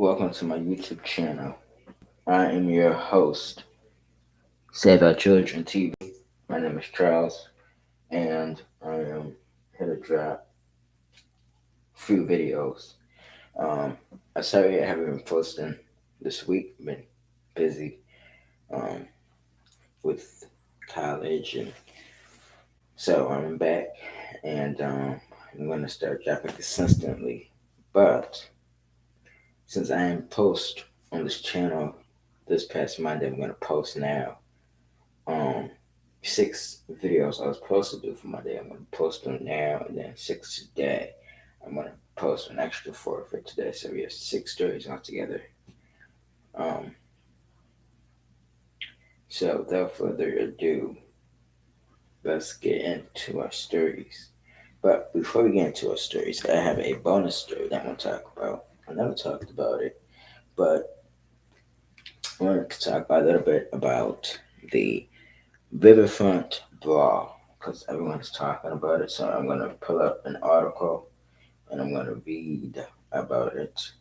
Welcome to my YouTube channel. I am your host, Save Our Children TV. My name is Charles, and I am here to drop a few videos. Um, I sorry I haven't been posting this week. Been busy um, with college, and so I'm back, and I'm going to start dropping consistently. But since I am post on this channel this past Monday, I'm going to post now. um 6 videos I was supposed to do for my day. I'm gonna post them now and then 6 today. I'm gonna post an extra 4 for today, so we have 6 stories altogether. Um, so without further ado, let's get into our stories. But before we get into our stories, I have a bonus story that I want to talk about. I never talked about it, but I wanted to talk a little bit about the Riverfront Brawl because everyone's talking about it. So I'm gonna pull up an article and I'm gonna read about it.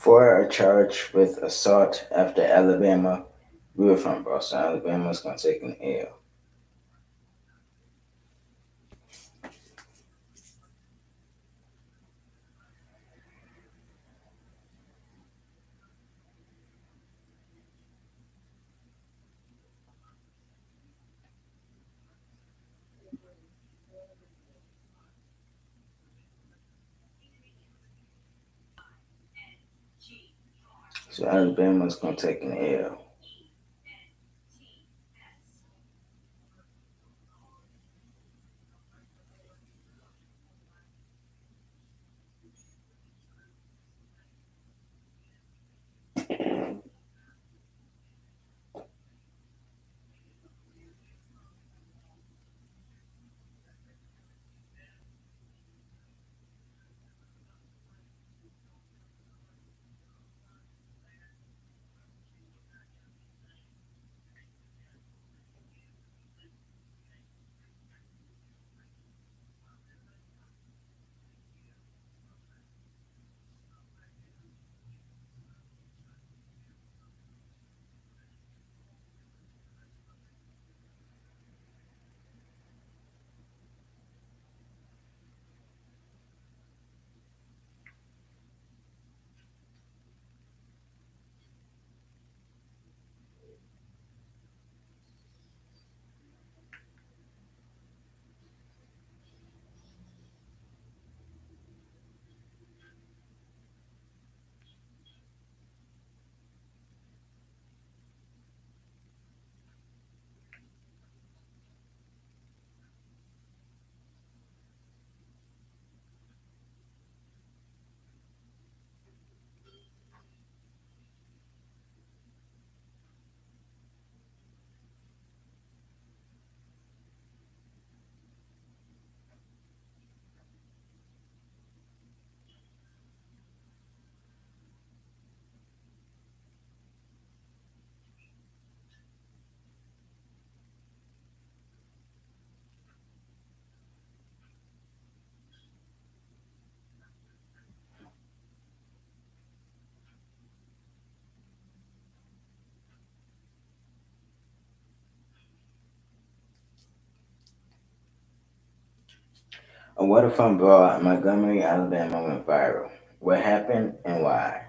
Four are charged with assault after Alabama Riverfront Brawl. So Alabama's gonna take an L. So Alabama's gonna take an L. A waterfront brawl in Montgomery, Alabama went viral. What happened and why?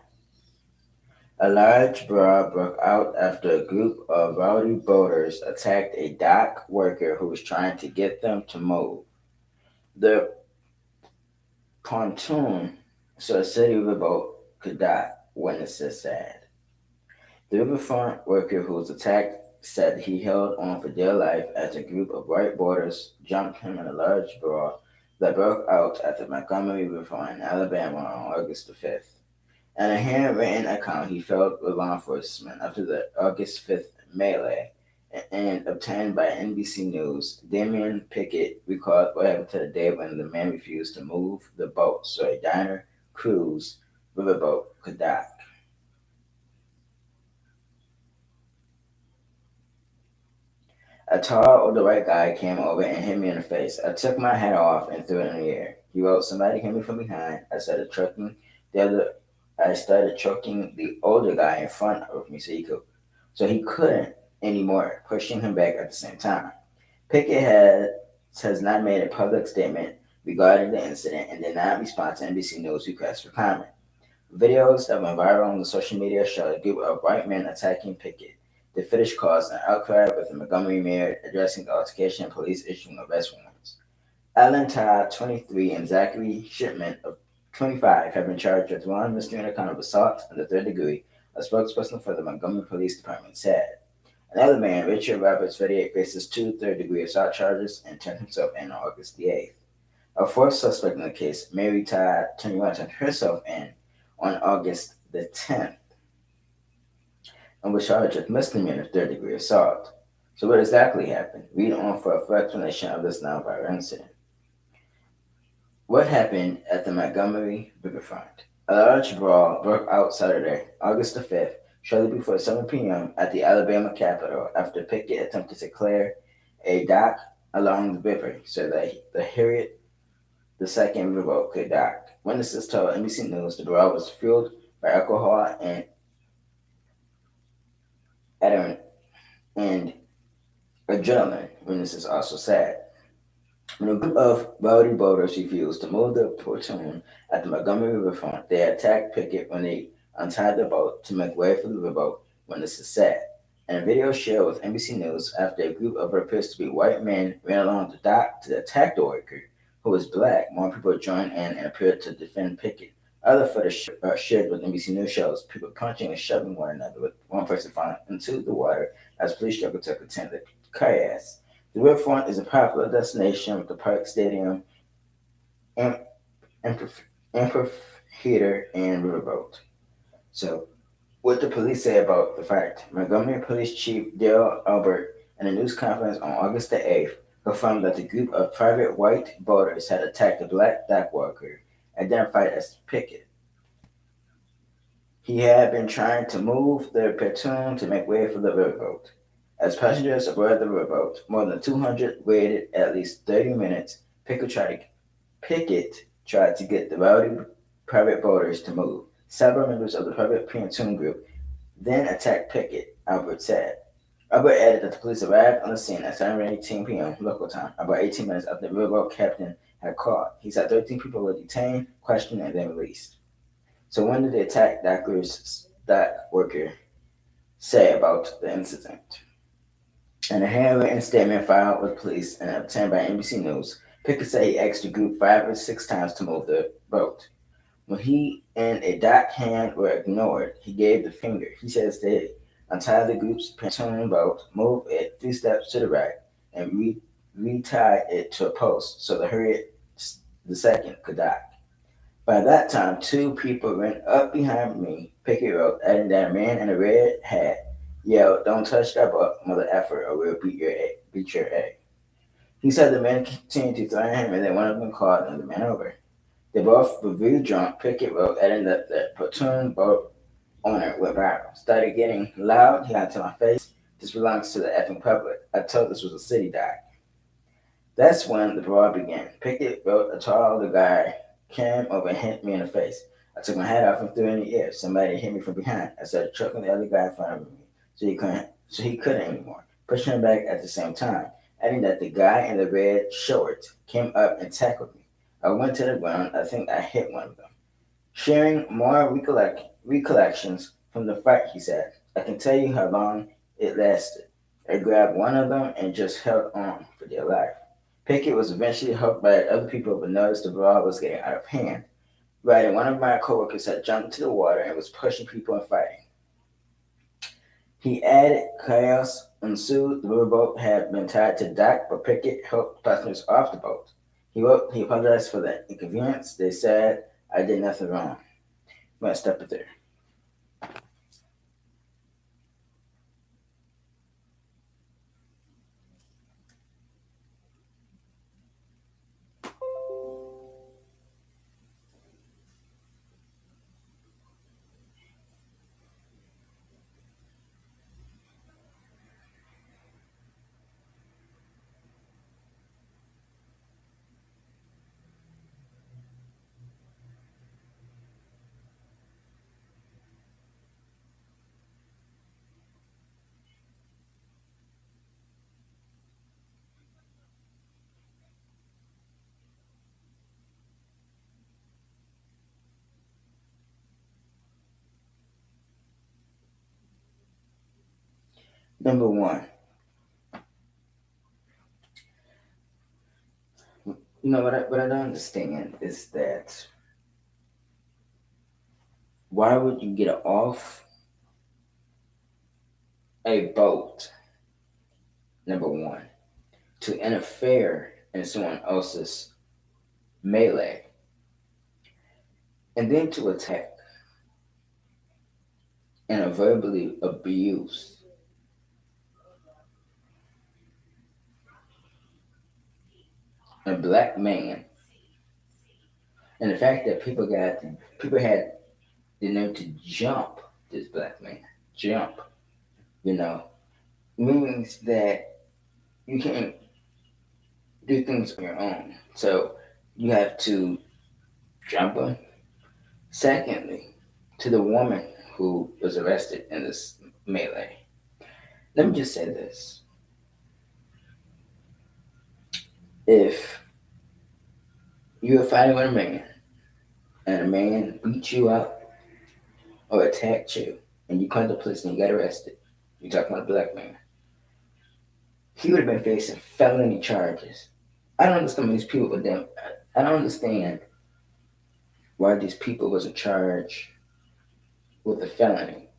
A large brawl broke out after a group of rowdy boaters attacked a dock worker who was trying to get them to move the pontoon so a city riverboat could dock, witnesses said. The riverfront worker who was attacked said he held on for dear life as a group of white boarders jumped him in a large brawl that broke out at the Montgomery River in Alabama on August the 5th. In a handwritten account he filed with law enforcement after the August 5th melee and obtained by NBC News, Damian Pickett recalled what happened to the day when the man refused to move the boat so a diner cruise riverboat could dock. A tall, older white guy came over and hit me in the face. I took my hat off and threw it in the air. He wrote, "Somebody hit me from behind." The other. I started choking the older guy in front of me so he couldn't anymore, pushing him back at the same time. Pickett has not made a public statement regarding the incident and did not respond to NBC News requests for comment. Videos that went viral on the social media showed a group of white men attacking Pickett. The footage caused an outcry with the Montgomery mayor addressing the altercation and police issuing arrest warrants. Alan Todd, 23, and Zachary Shipman, of 25, have been charged with one misdemeanor count of assault in the third degree, a spokesperson for the Montgomery Police Department said. Another man, Richard Roberts, 38, faces two third-degree assault charges and turned himself in on August the 8th. A fourth suspect in the case, Mary Todd, 21, turned herself in on August the 10th and was charged with misdemeanor third-degree assault. So what exactly happened? Read on for a full explanation of this non-violent incident. What happened at the Montgomery riverfront? A large brawl broke out Saturday, August the 5th, shortly before 7 p.m. at the Alabama Capitol after Pickett attempted to clear a dock along the river so that the Harriet II riverboat could dock. Witnesses told NBC News the brawl was fueled by alcohol and and adrenaline, witnesses also said. When a group of rowdy boaters refused to move the pontoon at the Montgomery riverfront, they attacked Pickett when they untied the boat to make way for the riverboat, witnesses said. In a video shared with NBC News, after a group of what appears to be white men ran along the dock to attack the worker, who was black, more people joined in and appeared to defend Pickett. Other footage shared with NBC News shows people punching and shoving one another, with one person falling into the water as police struggled to contain the chaos. The riverfront is a popular destination with the park, stadium, amphitheater, and riverboat. So, what the police say about the fact? Montgomery Police Chief Dale Albert, in a news conference on August the 8th, confirmed that the group of private white boaters had attacked a black dock worker, identified as Pickett. He had been trying to move the pontoon to make way for the riverboat. As passengers aboard the riverboat, more than 200 waited at least 30 minutes. Pickett tried to get the rowdy private boaters to move. Several members of the private pontoon group then attacked Pickett, Albert said. Albert added that the police arrived on the scene at 7:18 p.m. local time, about 18 minutes after the riverboat captain had called. He said 13 people were detained, questioned, and then released. So when did the dock worker say about the incident? In a handwritten statement filed with police and obtained by NBC News, Pickett said he asked the group 5 or 6 times to move the boat. When he and a dock hand were ignored, he gave the finger. He says they untied the group's pontoon boat, moved it 3 steps to the right, and retied it to a post so the Harriet II could dock. By that time, two people ran up behind me, Pickett wrote, adding that a man in a red hat yelled, "Don't touch that boat, mother effer, or we'll beat your egg." He said the men continued to threaten him and then one of them called another man over. They both were really drunk, Pickett wrote, adding that the pontoon boat owner went viral. Started getting loud, he got to my face. "This belongs to the effing public. I told this was a city dock." That's when the brawl began. Pickett wrote, "A tall older guy came over and hit me in the face. I took my hat off and threw it in the air. Somebody hit me from behind. I started choking the other guy in front of me so he couldn't anymore, pushing him back at the same time," adding that the guy in the red shorts came up and tackled me. I went to the ground. I think I hit one of them. Sharing more recollections from the fight, he said. I can tell you how long it lasted. I grabbed one of them and just held on for dear life. Pickett was eventually helped by other people but noticed the brawl was getting out of hand. Right, and one of my coworkers had jumped into the water and was pushing people and fighting. He added chaos ensued. The riverboat had been tied to the dock, but Pickett helped passengers off the boat. He apologized for the inconvenience. They said, I did nothing wrong. I'm going to stop it there. Number one, what I don't understand is that why would you get off a boat, number one, to interfere in someone else's melee and then to attack and verbally abuse a black man, and the fact that people had the nerve to jump this black man, jump, you know, means that you can't do things on your own. So you have to jump him. Secondly, to the woman who was arrested in this melee, let me just say this: if you are fighting with a man and a man beat you up or attacked you, and you come to police and you got arrested, you're talking about a black man, he would have been facing felony charges. I don't understand these people, but them. I don't understand why these people wasn't charged with a felony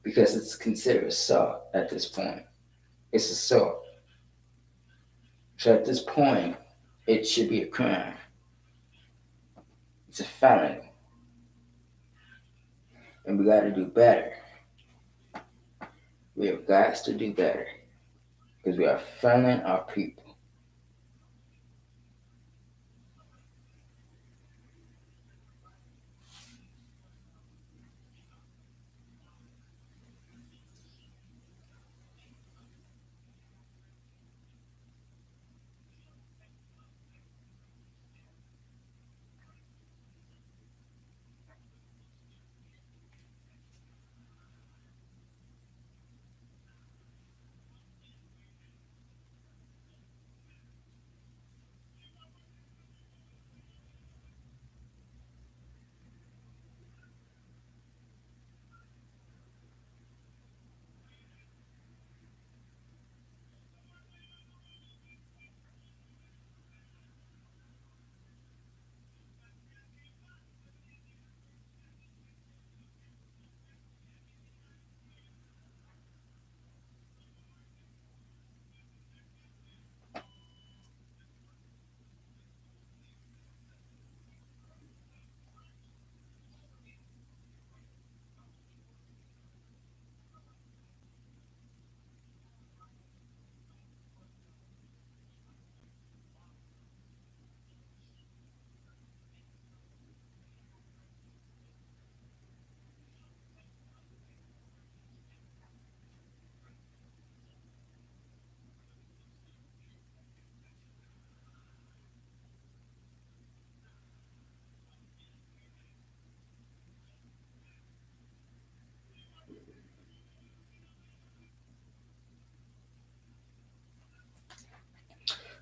because it's considered assault at this point. It's assault. So at this point, it should be a crime. It's a felony, and we got to do better. We have got to do better because we are failing our people.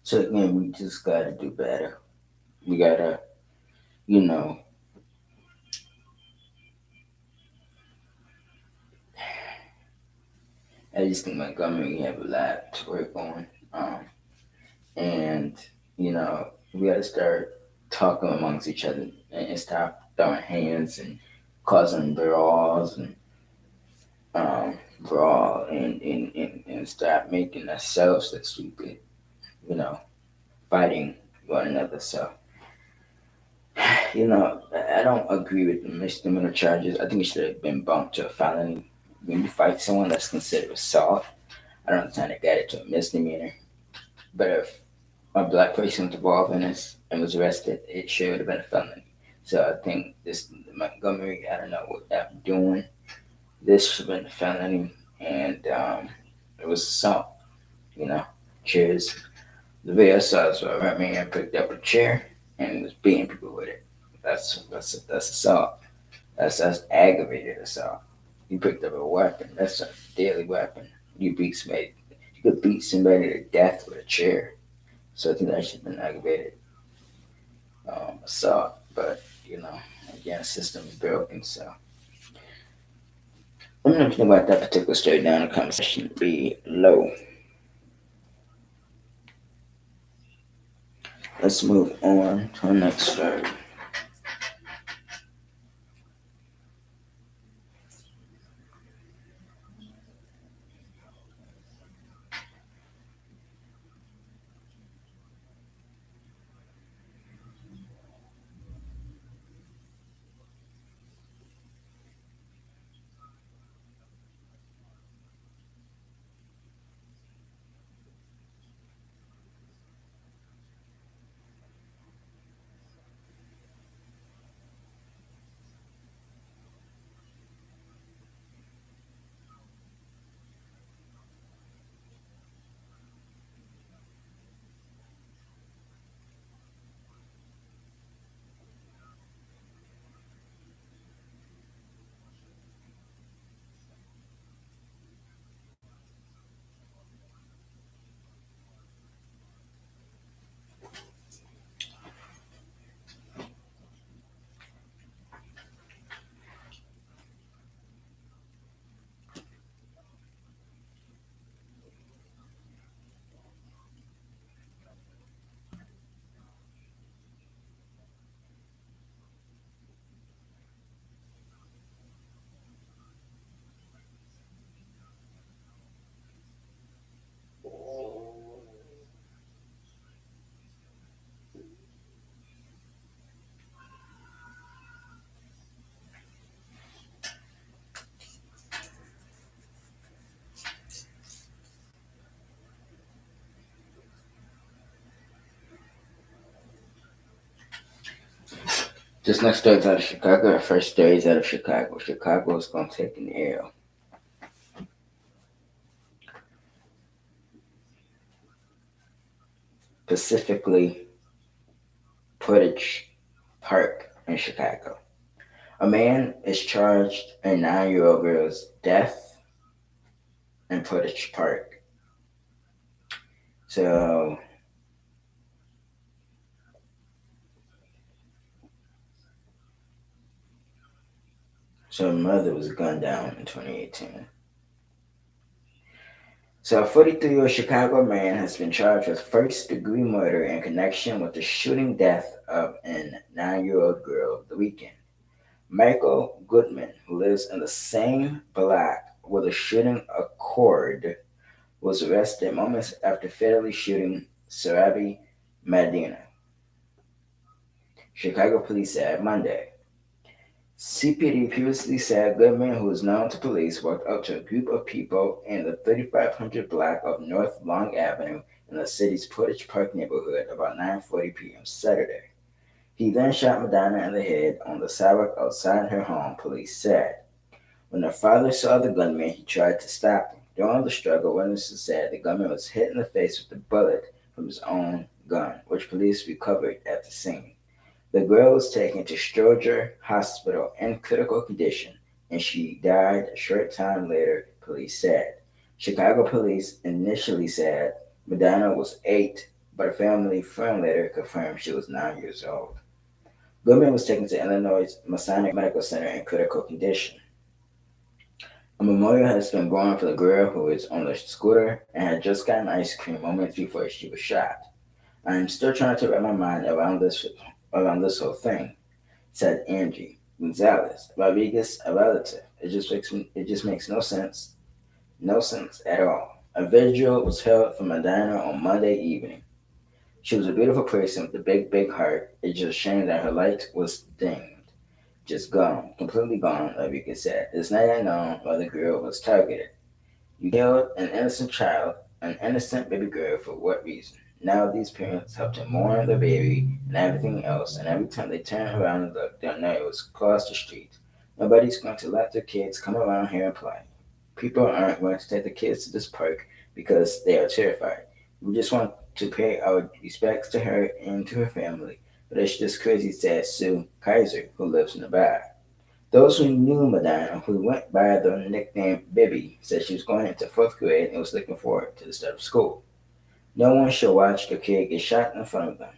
So again, we just got to do better. We gotta, you know, I just think Montgomery have a lot to work on. And, we gotta start talking amongst each other and stop throwing hands and causing brawls and um, brawl and stop making ourselves look stupid, you know, fighting one another. So, I don't agree with the misdemeanor charges. I think it should have been bumped to a felony. When you fight someone, that's considered assault. I don't understand they got it to a misdemeanor. But if a black person was involved in this and was arrested, it should have been a felony. So I think this Montgomery, I don't know what they're doing. This should have been a felony, and it was assault. You know, cheers. The video saw this where a man picked up a chair and was beating people with it. That's assault. That's aggravated assault. You picked up a weapon. That's a deadly weapon. You beat somebody. You could beat somebody to death with a chair. So I think that should have been aggravated assault. But again, the system is broken. So let me know if you know about that particular story down in the comment section below. Let's move on to the next story. This next story is out of Chicago. Our first story is out of Chicago. Chicago is going to take an L. Specifically, Portage Park in Chicago. A man is charged in 9-year-old girl's death in Portage Park. So, her mother was gunned down in 2018. So, a 43-year-old Chicago man has been charged with first-degree murder in connection with the shooting death of a 9-year-old girl the weekend. Michael Goodman, who lives in the same block where the shooting occurred, was arrested moments after fatally shooting Sarabi Medina. Chicago police said Monday. CPD previously said Goodman, who is known to police, walked up to a group of people in the 3500 block of North Long Avenue in the city's Portage Park neighborhood about 9:40 p.m. Saturday. He then shot Medina in the head on the sidewalk outside her home, police said. When the father saw the gunman, he tried to stop him. During the struggle, witnesses said the gunman was hit in the face with a bullet from his own gun, which police recovered at the scene. The girl was taken to Stroger Hospital in critical condition, and she died a short time later, police said. Chicago police initially said Medina was 8, but a family friend later confirmed she was 9 years old. Goodman was taken to Illinois Masonic Medical Center in critical condition. A memorial has been born for the girl who is on the scooter and had just gotten ice cream moments before she was shot. I am still trying to wrap my mind around this whole thing, said Angie Gonzalez, Rodriguez, a relative. It just makes no sense at all. A vigil was held for Madonna on Monday evening. She was a beautiful person with a big, big heart. It's just a shame that her light was dimmed. Just gone, completely gone, Rodriguez said. It's not yet known why the girl was targeted. You killed an innocent child, an innocent baby girl, for what reason? Now these parents have to mourn their baby and everything else, and every time they turn around and look, they'll know it was across the street. Nobody's going to let their kids come around here and play. People aren't going to take the kids to this park because they are terrified. We just want to pay our respects to her and to her family, but it's just crazy, said Sue Kaiser, who lives nearby. Those who knew Madonna, who went by the nickname Bibby, said she was going into fourth grade and was looking forward to the start of school. No one should watch their kid get shot in front of them.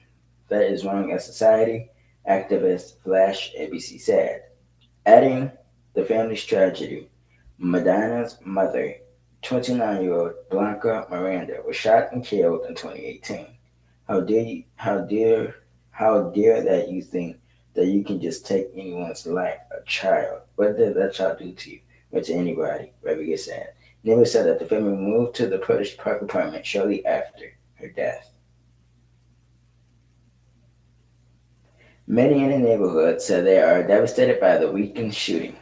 That is wrong as society, activist Flash ABC said. Adding the family's tragedy, Madonna's mother, 29-year-old Blanca Miranda, was shot and killed in 2018. How dare you, how dare that you think that you can just take anyone's life, a child? What did that child do to you or to anybody? Rodriguez said. Neighbor said that the family moved to the British Park apartment shortly after her death. Many in the neighborhood said they are devastated by the weekend shooting.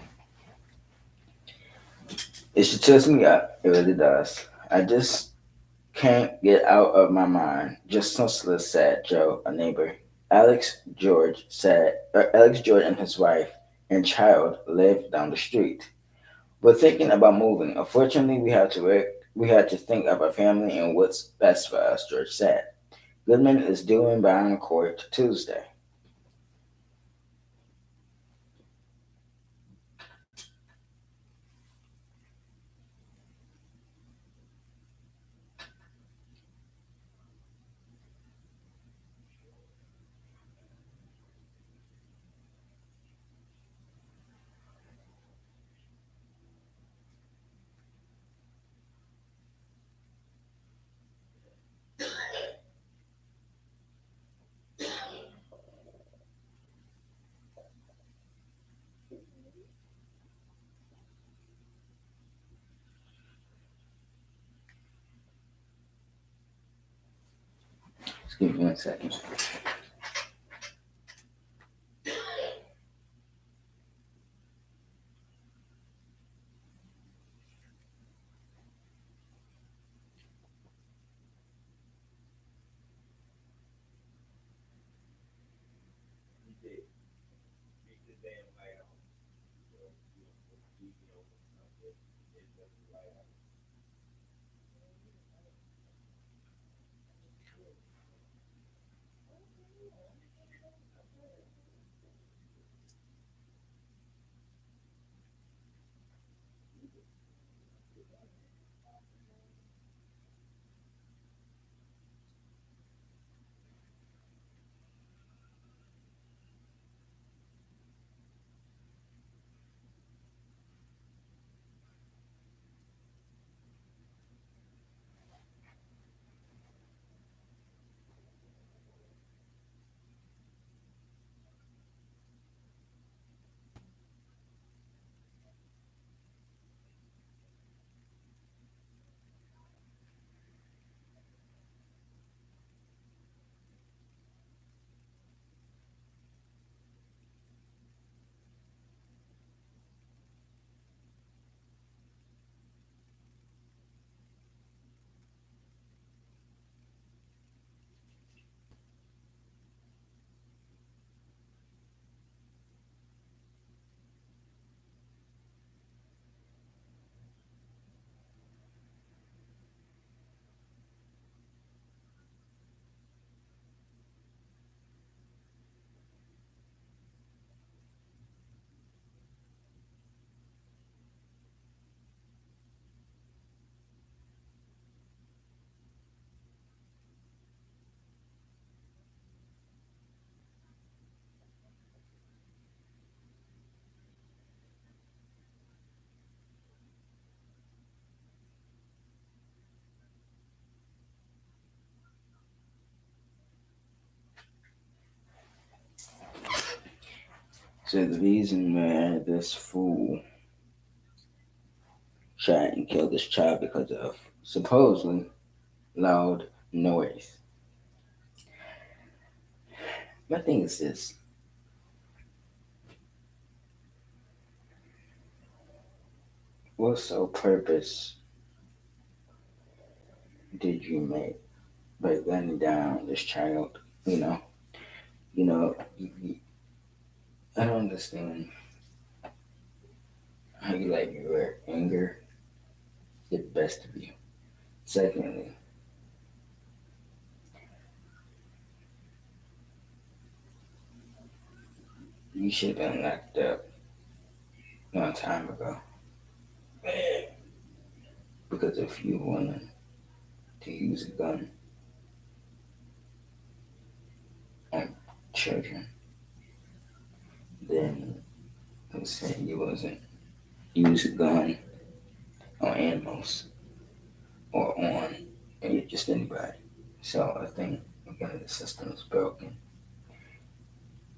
It should twist me up. It really does. I just can't get out of my mind. Just senseless, said Joe, a neighbor. Alex George and his wife and child live down the street. We're thinking about moving. Unfortunately, we had to think of our family and what's best for us, George said. Goodman is due in bond court Tuesday. Excuse me 1 second. So the reason why this fool shot and killed this child because of supposedly loud noise. My thing is this: what sole purpose did you make by gunning down this child? You know, you know, I don't understand how you let your anger get the best of you. Secondly, you should have been locked up a long time ago because if you wanted to use a gun on children, then let's say you wasn't use a gun on animals or on just anybody. So I think again the system is broken.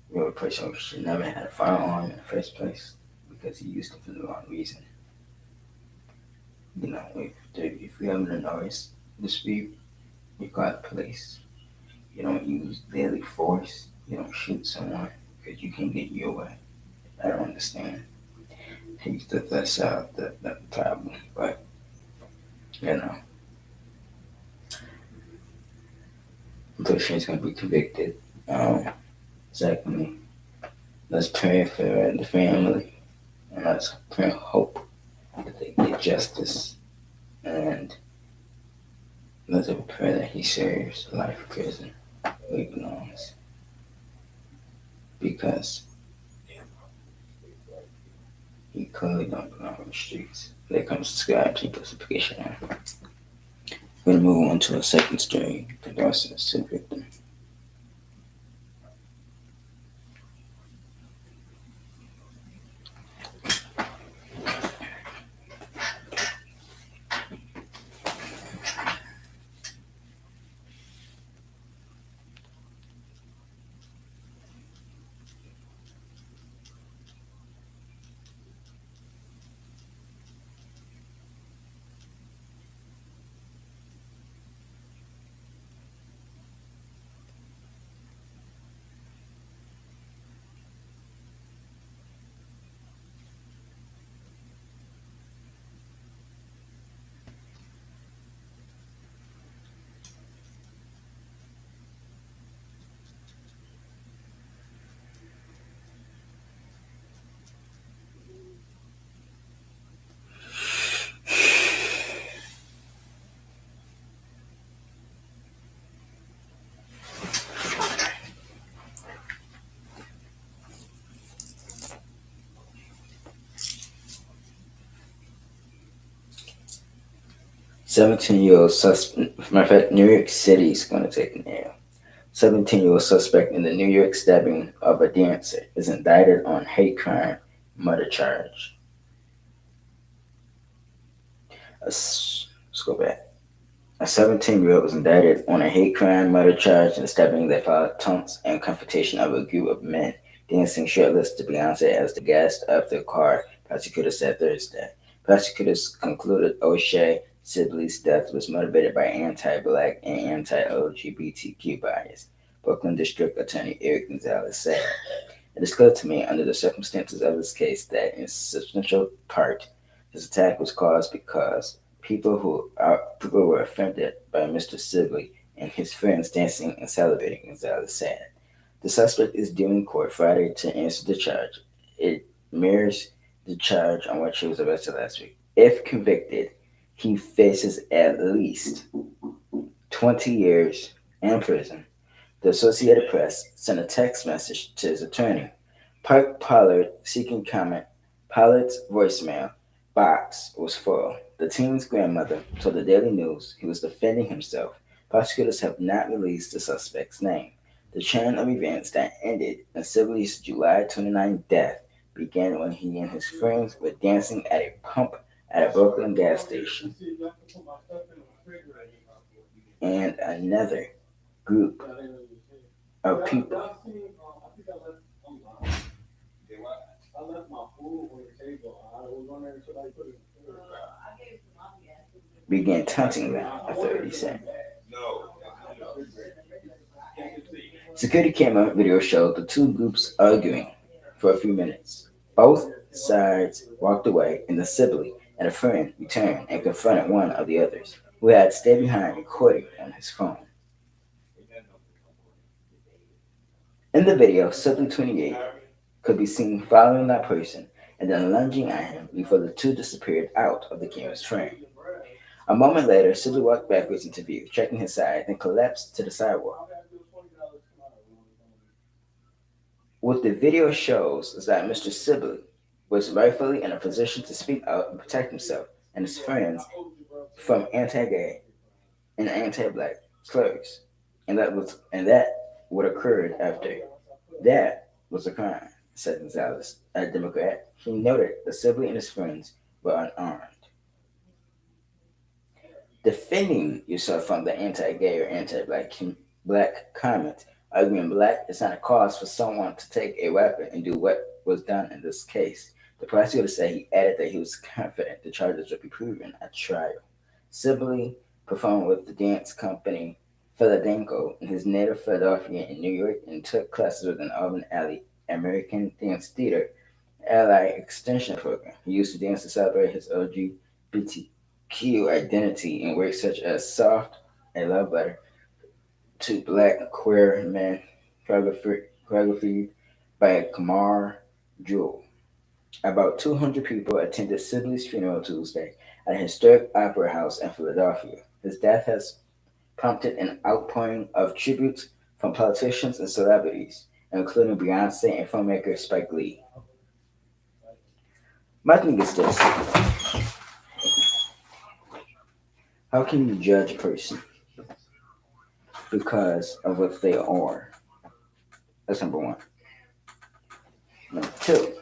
Real person should never had a firearm in the first place because he used it for the wrong reason. You know, if you're having a noise dispute, you call the police. You don't use deadly force. You don't shoot someone because you can get your way. I don't understand. He used to solve the problem, but you know, I'm pretty sure he's gonna be convicted. Um, Secondly, let's pray for the family and let's pray and hope that they get justice and let's pray that he serves life in prison where he belongs because he clearly don't belong on the streets. When it comes to subscribe to classification. We're gonna move on to a second story. Condolences to the victim. 17-year-old suspect. Matter of fact, New York City is going to take an L. 17-year-old suspect in the New York stabbing of a dancer is indicted on hate crime murder charge. Let's go back. A 17-year-old was indicted on a hate crime murder charge in the stabbing that followed taunts and confrontation of a group of men dancing shirtless to Beyonce as the guest of their car, prosecutors said Thursday. Prosecutors concluded O'Shea Sibley's death was motivated by anti-black and anti-LGBTQ bias. Brooklyn District Attorney Eric Gonzalez said, "It is clear to me under the circumstances of this case that in substantial part this attack was caused because people were offended by Mr. Sibley and his friends dancing and celebrating," Gonzalez said. The suspect is due in court Friday to answer the charge. It mirrors the charge on which he was arrested last week. If convicted, he faces at least 20 years in prison. The Associated Press sent a text message to his attorney, Park Pollard, seeking comment. Pollard's voicemail box was full. The teen's grandmother told the Daily News he was defending himself. Prosecutors have not released the suspect's name. The chain of events that ended in Sibley's July 29 death began when he and his friends were dancing at a pump at a Brooklyn gas station. And another group of people began taunting them, authorities said. Security camera video showed the two groups arguing for a few minutes. Both sides walked away, and the sibling and a friend returned and confronted one of the others, who had stayed behind recording on his phone. In the video, sibling 28 could be seen following that person and then lunging at him before the two disappeared out of the camera's frame. A moment later, Sibley walked backwards into view, checking his side, then collapsed to the sidewalk. What the video shows is that Mr. Sibley was rightfully in a position to speak out and protect himself and his friends from anti-gay and anti-black slurs, and that what occurred after that was a crime, said Gonzalez, a Democrat. He noted the Sibley and his friends were unarmed. Defending yourself from the anti-gay or anti-black comment, arguing black is not a cause for someone to take a weapon and do what was done in this case. The prosecutor said he added that he was confident the charges would be proven at trial. Sibley performed with the dance company Philadelphia in his native Philadelphia in New York and took classes with an Auburn Alley American Dance Theater Ally Extension program. He used to dance to celebrate his LGBTQ identity in works such as Soft, A Love Letter to Black Queer Men, choreographed by Kamar Jewel. About 200 people attended Sibley's funeral Tuesday at a historic opera house in Philadelphia. His death has prompted an outpouring of tributes from politicians and celebrities, including Beyonce and filmmaker Spike Lee. My thing is this: how can you judge a person because of what they are? That's number one. Number two,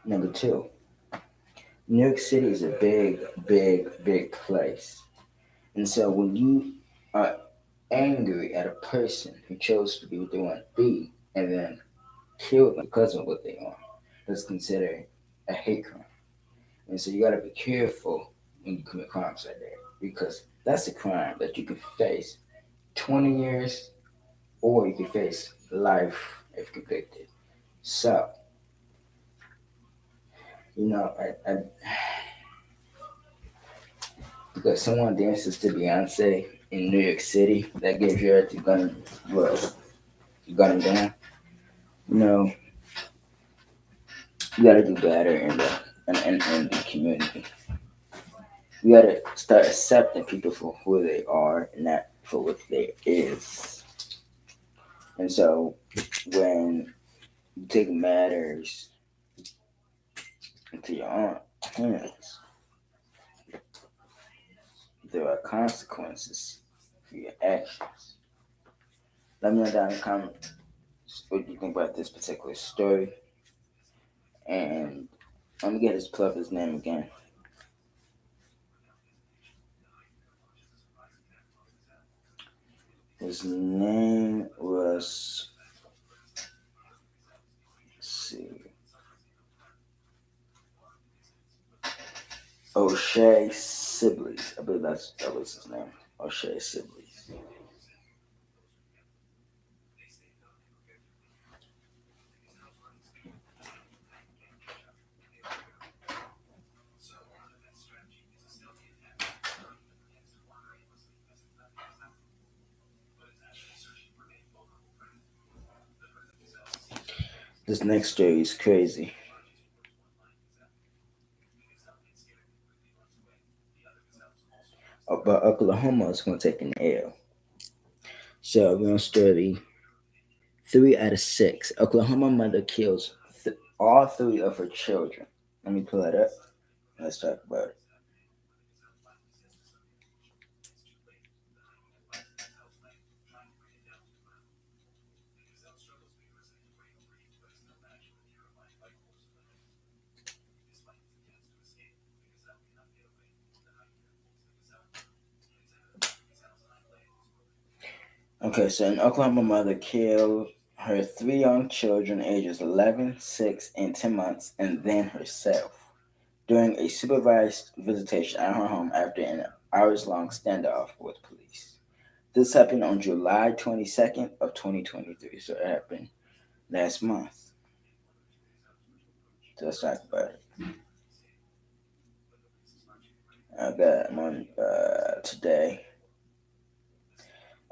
number two, New York City is a big, big, big place. And so when you are angry at a person who chose to be what they want to be and then kill them because of what they are, that's considered a hate crime. And so you got to be careful when you commit crimes like that because that's a crime that you could face 20 years or you could face life if convicted. So, because someone dances to Beyonce in New York City, that gives you right to gun him down. You know, you gotta do better in the community. You gotta start accepting people for who they are and not for what they is. And so when you take matters into your own hands, there are consequences for your actions. Let me know down in the comments what you think about this particular story. And let me get his his name again. His name was, let's see, O'Shea Sibley's. I believe that was his name. O'Shea Sibley's. This next story is crazy. But Oklahoma is going to take an L. So we're on story 3 out of 6. Oklahoma mother kills all 3 of her children. Let me pull that up. Let's talk about it. Okay, so in Oklahoma, mother killed her three young children, ages 11, 6, and 10 months, and then herself during a supervised visitation at her home after an hours-long standoff with police. This happened on July 22nd of 2023, so it happened last month. So let's talk about it. I got one today.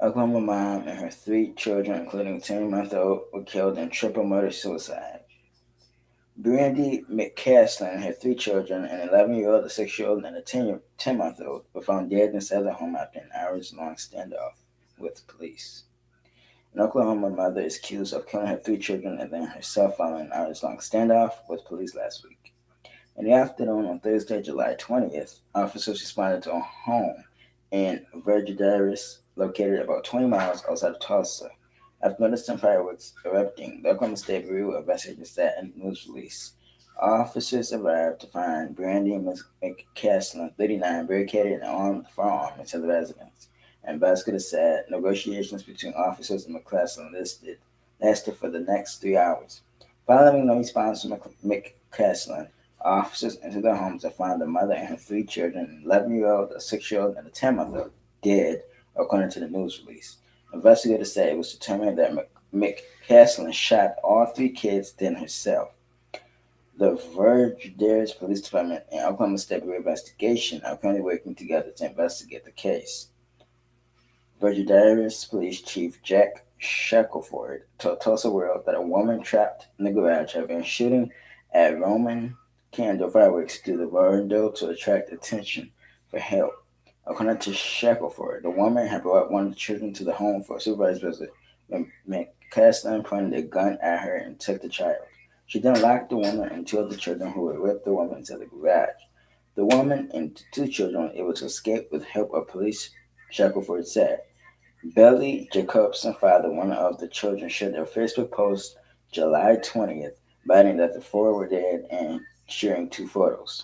Oklahoma mom and her three children, including a 10-month-old, were killed in triple murder suicide. Brandy McCaslin and her three children, an 11-year-old, a 6-year-old, and a 10-month-old, were found dead inside their home after an hours-long standoff with police. An Oklahoma mother is accused of killing her three children and then herself following an hours-long standoff with police last week. In the afternoon on Thursday, July 20th, officers responded to a home in Virgidaris, located about 20 miles outside of Tulsa. After noticing fireworks erupting, the Oklahoma State Bureau of Investigation said in a news release. Officers arrived to find Brandy McCaslin, 39, barricaded and armed with a firearm inside the residence. Investigators said negotiations between officers and McCaslin lasted for the next 3 hours. Following no response from McCaslin, officers entered their homes and found the mother and her three children, an 11-year-old, a 6-year-old, and a 10-month-old, dead, according to the news release. Investigators said it was determined that McCaslin shot all three kids, then herself. The Virginia Police Department and Oklahoma State Bureau of Investigation are currently working together to investigate the case. Virginia Police Chief Jack Shackelford told Tulsa World that a woman trapped in the garage had been shooting at Roman candle fireworks through the window to attract attention for help. According to Shackelford, the woman had brought one of the children to the home for a supervised visit when McCaslin pointed a gun at her and took the child. She then locked the woman and two of the children who were with the woman into the garage. The woman and two children were able to escape with help of police, Shackelford said. Belly Jacobson, father, one of the children, shared their Facebook post July 20th, writing that the four were dead and sharing two photos.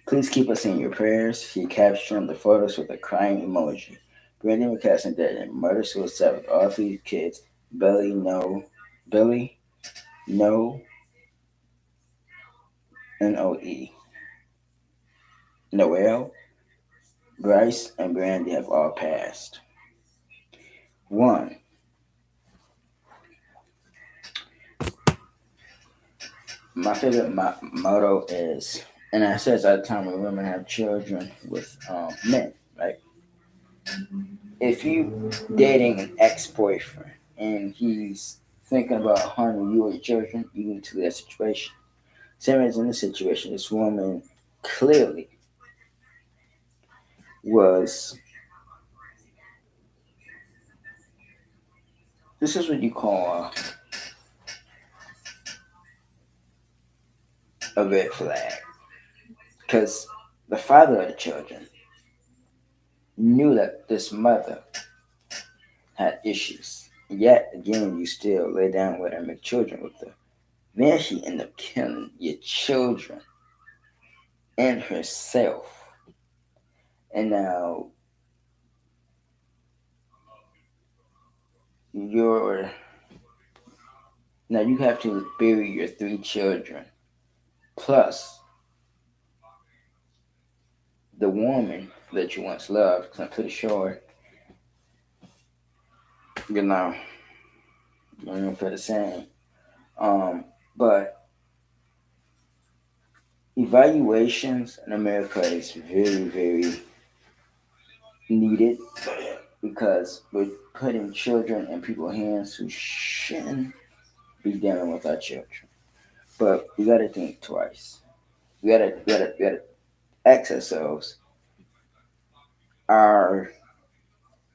Please keep us in your prayers. He captioned the photos with a crying emoji. Brandy McCaslin dead in murder suicide with all three kids. Billy, no, Noe. Noel, Bryce, and Brandy have all passed. One, my favorite motto is, and I say this all the time when women have children with men, right? If you dating an ex-boyfriend and he's thinking about harming you or your children, you need to leave that situation. Same as in this situation, this woman clearly was. This is what you call a red flag, because the father of the children knew that this mother had issues. Yet again, you still lay down with her and make children with her. Then she ended up killing your children and herself. And you're now you have to bury your three children plus the woman that you once loved. Because I'm pretty sure you know you're gonna feel the same. But evaluations in America is very, very needed because we're putting children in people's hands who shouldn't be dealing with our children. But we gotta think twice. We gotta ask ourselves: are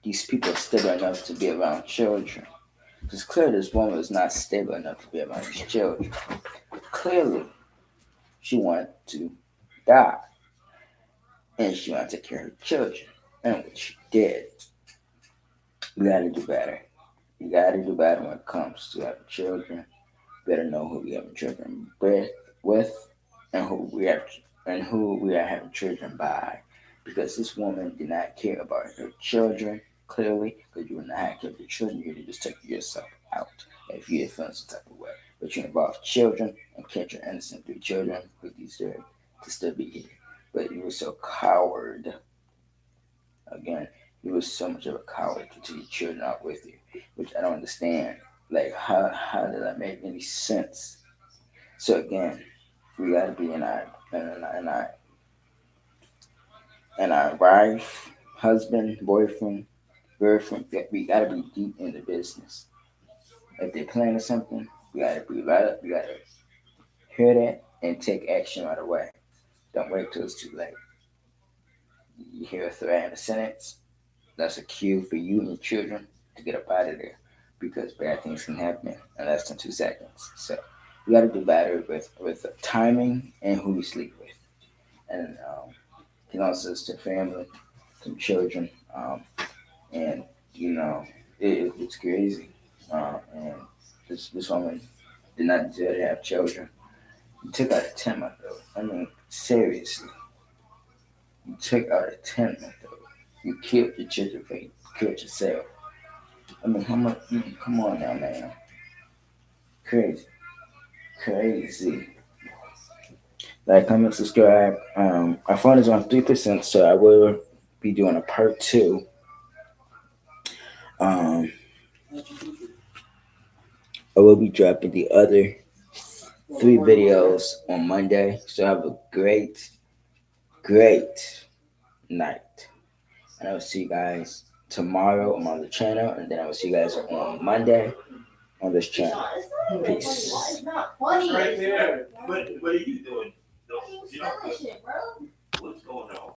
these people stable enough to be around children? Because clearly, this woman is not stable enough to be around these children. Clearly, she wanted to die, and she wanted to take care of her children, and what she did. We gotta do better. You gotta do better when it comes to having children. Better know who we having children with, and who we are having children by. Because this woman did not care about her children clearly, because you were not have kept your children, you just take yourself out if you had feeling some type of way. But you involve children and catch your innocent three children who deserve to still be here. But you were so coward. Again, you were so much of a coward to take your children out with you, which I don't understand. Like, how did that make any sense? So again, we gotta be in our wife, husband, boyfriend, girlfriend. We gotta be deep in the business. If they're planning something, we gotta be right up. We gotta hear that and take action right away. Don't wait till it's too late. You hear a threat in a sentence, that's a cue for you and your children to get up out of there because bad things can happen in less than 2 seconds. So we got to do better with timing and who we sleep with, and also to family, to children, and it's crazy. And this woman did not deserve to have children. You took out a 10-month old. I mean, seriously, you took out a 10-month old. You killed your children for you killed yourself. I mean, how much? Come on now, man. Crazy, crazy. Like, comment, subscribe. Our phone is on 3%, so I will be doing a part two. Um, I will be dropping the other 3 videos on Monday. So have a great night. And I will see you guys tomorrow on the channel, and then I will see you guys on Monday on this channel. Peace. It's not funny. Right there. What are you doing? You don't finish it, bro. What's going on?